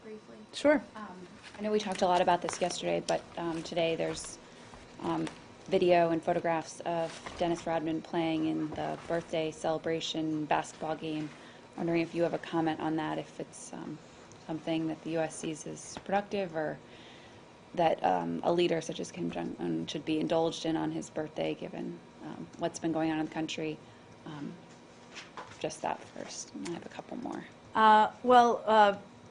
briefly? Sure. I know we talked a lot about this yesterday, but today there's video and photographs of Dennis Rodman playing in the birthday celebration basketball game. Wondering if you have a comment on that, if it's something that the U.S. sees as productive, or that a leader such as Kim Jong-un should be indulged in on his birthday, given what's been going on in the country. Just that first, and I have a couple more.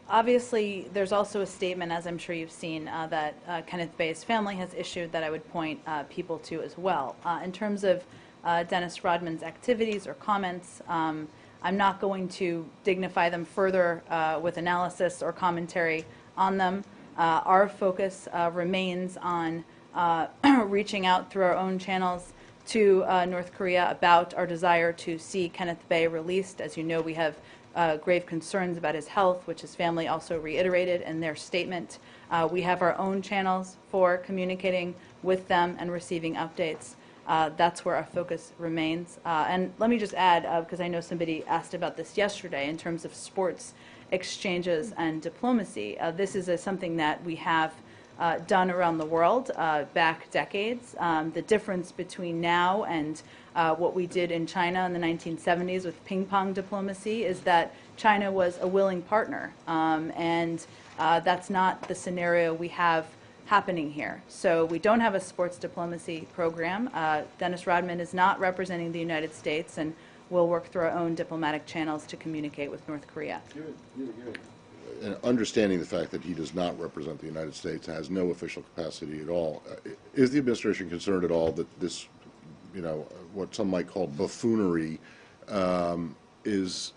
Obviously, there's also a statement, as I'm sure you've seen, that Kenneth Bae's family has issued that I would point people to as well. In terms of Dennis Rodman's activities or comments, I'm not going to dignify them further with analysis or commentary on them. Our focus remains on reaching out through our own channels to North Korea about our desire to see Kenneth Bae released. As you know, we have grave concerns about his health, which his family also reiterated in their statement. We have our own channels for communicating with them and receiving updates. That's where our focus remains. And let me just add, because I know somebody asked about this yesterday, in terms of sports exchanges and diplomacy, this is something that we have done around the world back decades. The difference between now and what we did in China in the 1970s with ping pong diplomacy is that China was a willing partner, and that's not the scenario we have happening here. So we don't have a sports diplomacy program. Dennis Rodman is not representing the United States, and we'll work through our own diplomatic channels to communicate with North Korea. Understanding the fact that he does not represent the United States, has no official capacity at all, is the administration concerned at all that this, what some might call buffoonery, is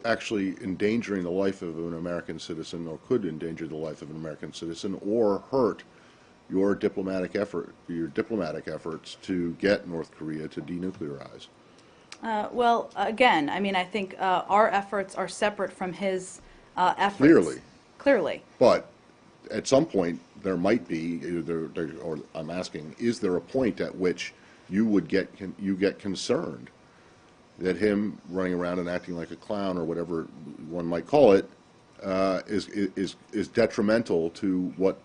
actually endangering the life of an American citizen, or could endanger the life of an American citizen, or hurt your diplomatic efforts to get North Korea to denuclearize? Well, again, I mean, I think our efforts are separate from his efforts. Clearly. But at some point, there might be, or I'm asking, is there a point at which you get concerned that him running around and acting like a clown, or whatever one might call it, is detrimental to what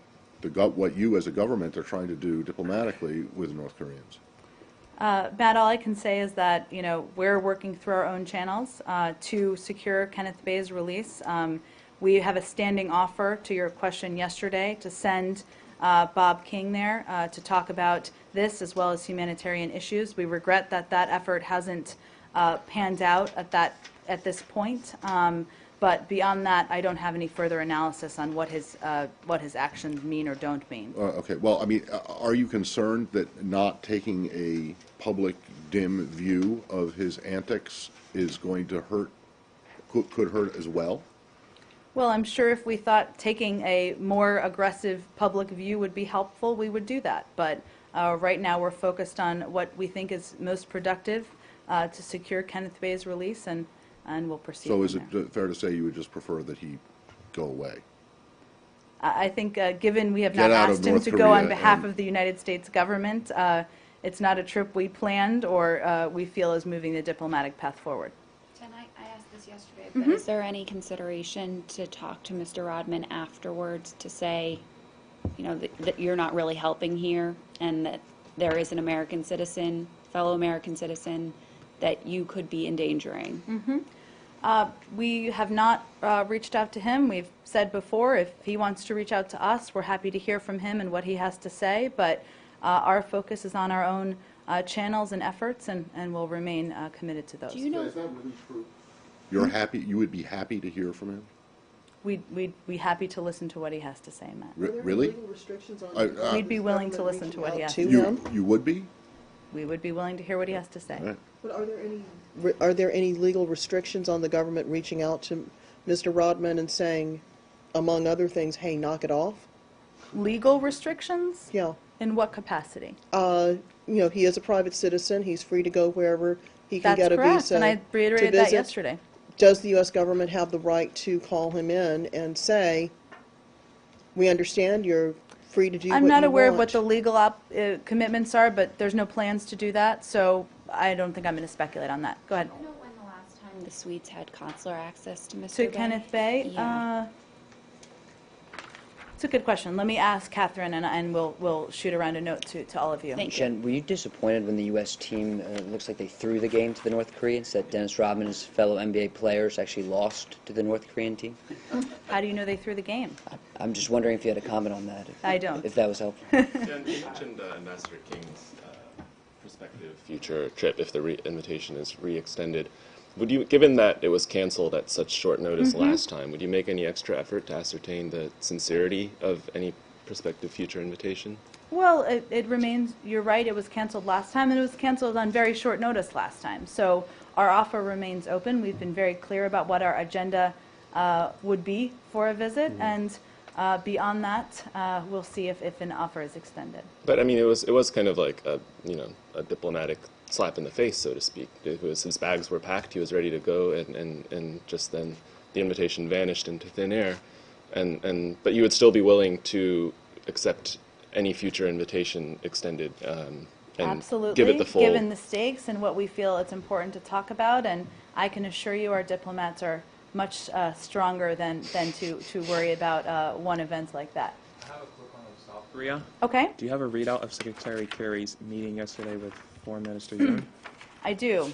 you as a government are trying to do diplomatically with North Koreans? Matt, all I can say is that we're working through our own channels to secure Kenneth Bae's release. We have a standing offer, to your question yesterday, to send Bob King there to talk about this as well as humanitarian issues. We regret that that effort hasn't panned out at this point. But beyond that, I don't have any further analysis on what his actions mean or don't mean. Okay. Well, I mean, are you concerned that not taking a public, dim view of his antics is going to hurt, could hurt as well? Well, I'm sure if we thought taking a more aggressive public view would be helpful, we would do that. But right now, we're focused on what we think is most productive to secure Kenneth Bae's release, and we'll proceed. So is it fair to say you would just prefer that he go away? I think given we have not asked him to go on behalf of the United States government, it's not a trip we planned or we feel is moving the diplomatic path forward. Jen, I asked this yesterday, but is there any consideration to talk to Mr. Rodman afterwards to say, that you're not really helping here, and that there is an American citizen, fellow American citizen, that you could be endangering? We have not reached out to him. We've said before, if he wants to reach out to us, we're happy to hear from him and what he has to say, but our focus is on our own channels and efforts, and we'll remain committed to those. Do you know? Is that really true? You're happy? You would be happy to hear from him? We'd be happy to listen to what he has to say, Matt. Really? We'd be willing to listen to what he has to say. You would be? We would be willing to hear what he has to say. Right. But are there any legal restrictions on the government reaching out to Mr. Rodman and saying, among other things, hey, knock it off? Legal restrictions? Yeah. In what capacity? He is a private citizen. He's free to go wherever he can get a visa. That's correct, and I reiterated that yesterday. Does the U.S. government have the right to call him in and say, we understand you're free to do what you want? I'm not aware of what the legal commitments are, but there's no plans to do that, so I don't think I'm going to speculate on that. Go ahead. Do you know when the last time the Swedes had consular access to Mr. To Bae? Kenneth Bae? Yeah. It's a good question. Let me ask Catherine, and we'll shoot around a note to all of you. Thank you. Jen, were you disappointed when the U.S. team, looks like they threw the game to the North Koreans, that Dennis Rodman and his fellow NBA players actually lost to the North Korean team? How do you know they threw the game? I'm just wondering if you had a comment on that. I don't. If that was helpful. Jen, you mentioned Ambassador King's prospective future trip if the invitation is re-extended. Would you, given that it was canceled at such short notice last time, would you make any extra effort to ascertain the sincerity of any prospective future invitation? Well, it remains, you're right, it was canceled last time, and it was canceled on very short notice last time. So our offer remains open. We've been very clear about what our agenda would be for a visit, and beyond that, we'll see if an offer is extended. But I mean, it was kind of like a diplomatic slap in the face, so to speak. It was, his bags were packed, he was ready to go, and just then the invitation vanished into thin air. But you would still be willing to accept any future invitation extended and Absolutely, give it the full... given the stakes and what we feel it's important to talk about, and I can assure you our diplomats are much stronger than to worry about one event like that. I have a quick one on South Korea. Okay, Do you have a readout of Secretary Kerry's meeting yesterday with Foreign Minister Yoon? I do.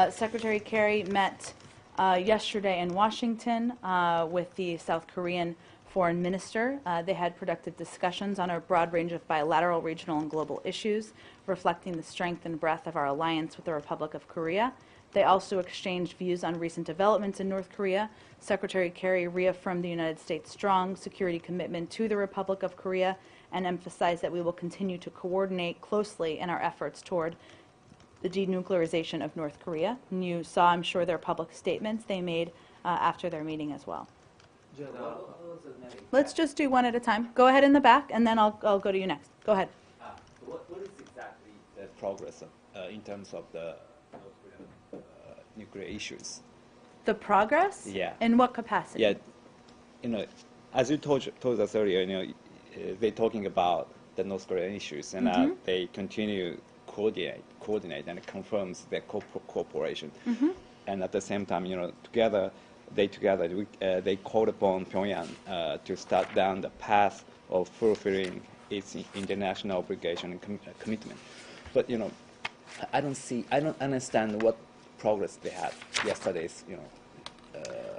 Secretary Kerry met yesterday in Washington with the South Korean foreign minister. They had productive discussions on a broad range of bilateral, regional, and global issues, reflecting the strength and breadth of our alliance with the Republic of Korea. They also exchanged views on recent developments in North Korea. Secretary Kerry reaffirmed the United States' strong security commitment to the Republic of Korea and emphasized that we will continue to coordinate closely in our efforts toward the denuclearization of North Korea. And you saw, I'm sure, their public statements they made after their meeting as well. Let's just do one at a time. Go ahead in the back, and then I'll go to you next. Go ahead. What is exactly the progress in terms of the nuclear issues? The progress? Yeah. In what capacity? Yeah, as you told us earlier, they're talking about the North Korean issues, and they continue coordinate, and it confirms their cooperation. And at the same time, they called upon Pyongyang to start down the path of fulfilling its international obligation and commitment. But I don't understand what progress they had yesterday's.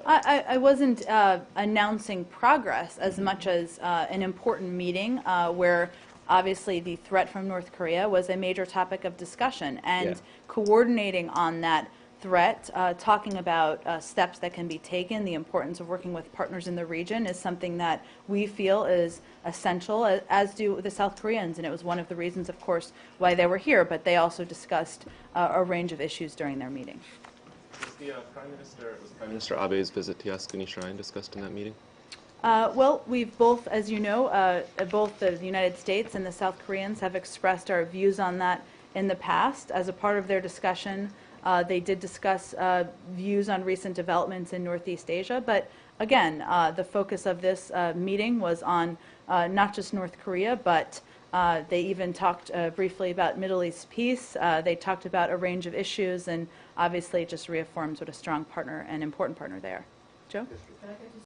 I wasn't announcing progress as much as an important meeting where obviously the threat from North Korea was a major topic of discussion, and coordinating on that threat, talking about steps that can be taken, the importance of working with partners in the region is something that we feel is essential, as do the South Koreans, and it was one of the reasons, of course, why they were here, but they also discussed a range of issues during their meeting. Was Prime Minister Abe's visit to Yasukuni Shrine discussed in that meeting? Well, we've both, as you know, both the United States and the South Koreans have expressed our views on that in the past. As a part of their discussion, they did discuss views on recent developments in Northeast Asia, but again, the focus of this meeting was on not just North Korea, but they even talked briefly about Middle East peace. They talked about a range of issues, and obviously it just reaffirms what a strong partner and important partner they are. Joe?